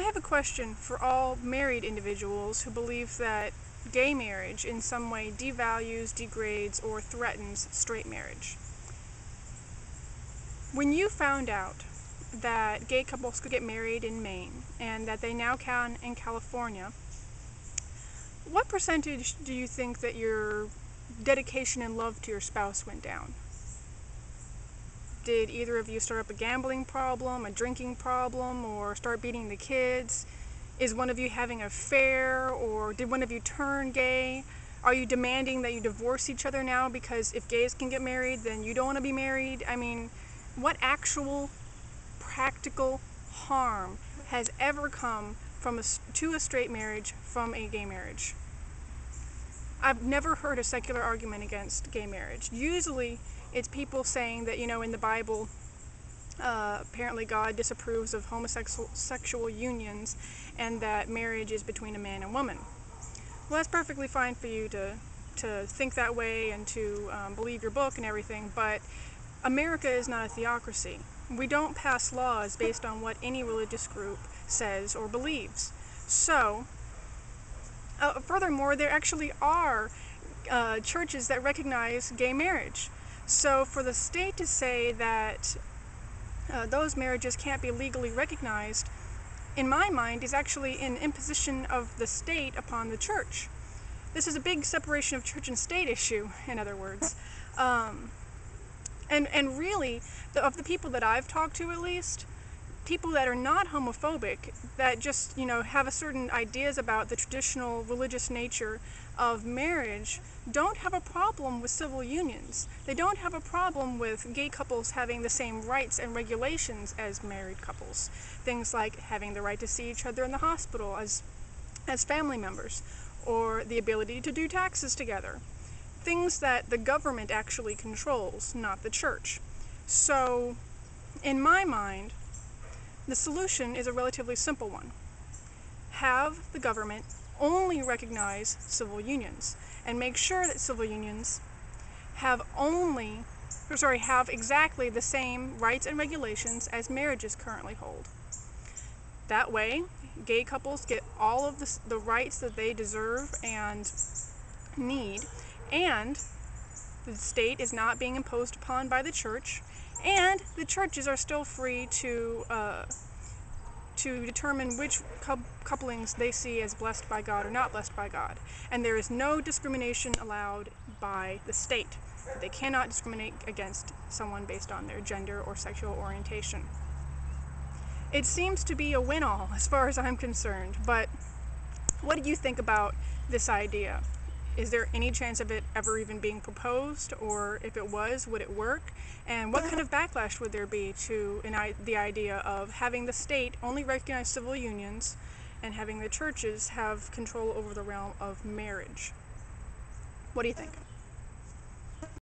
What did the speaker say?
I have a question for all married individuals who believe that gay marriage in some way devalues, degrades, or threatens straight marriage. When you found out that gay couples could get married in Maine and that they now can in California, what percentage do you think that your dedication and love to your spouse went down? Did either of you start up a gambling problem, a drinking problem, or start beating the kids? Is one of you having an affair, or did one of you turn gay? Are you demanding that you divorce each other now because if gays can get married, then you don't want to be married? I mean, what actual practical harm has ever come to a straight marriage from a gay marriage? I've never heard a secular argument against gay marriage. Usually it's people saying that, in the Bible, apparently God disapproves of homosexual unions and that marriage is between a man and woman. Well, that's perfectly fine for you to think that way and to believe your book and everything, but America is not a theocracy. We don't pass laws based on what any religious group says or believes. So, furthermore, there actually are churches that recognize gay marriage. So for the state to say that those marriages can't be legally recognized, in my mind, is actually an imposition of the state upon the church. This is a big separation of church and state issue, in other words. And really, of the people that I've talked to, at least, people that are not homophobic, that just, have a certain ideas about the traditional religious nature of marriage, don't have a problem with civil unions. They don't have a problem with gay couples having the same rights and regulations as married couples. Things like having the right to see each other in the hospital as family members, or the ability to do taxes together. Things that the government actually controls, not the church. So, in my mind, the solution is a relatively simple one. Have the government only recognize civil unions and make sure that civil unions have exactly the same rights and regulations as marriages currently hold. That way, gay couples get all of the rights that they deserve and need, and the state is not being imposed upon by the church, and the churches are still free to determine which couplings they see as blessed by God or not blessed by God. And there is no discrimination allowed by the state. They cannot discriminate against someone based on their gender or sexual orientation. It seems to be a win-all as far as I'm concerned, but what do you think about this idea? Is there any chance of it ever even being proposed, or if it was, would it work? And what kind of backlash would there be to the idea of having the state only recognize civil unions and having the churches have control over the realm of marriage? What do you think?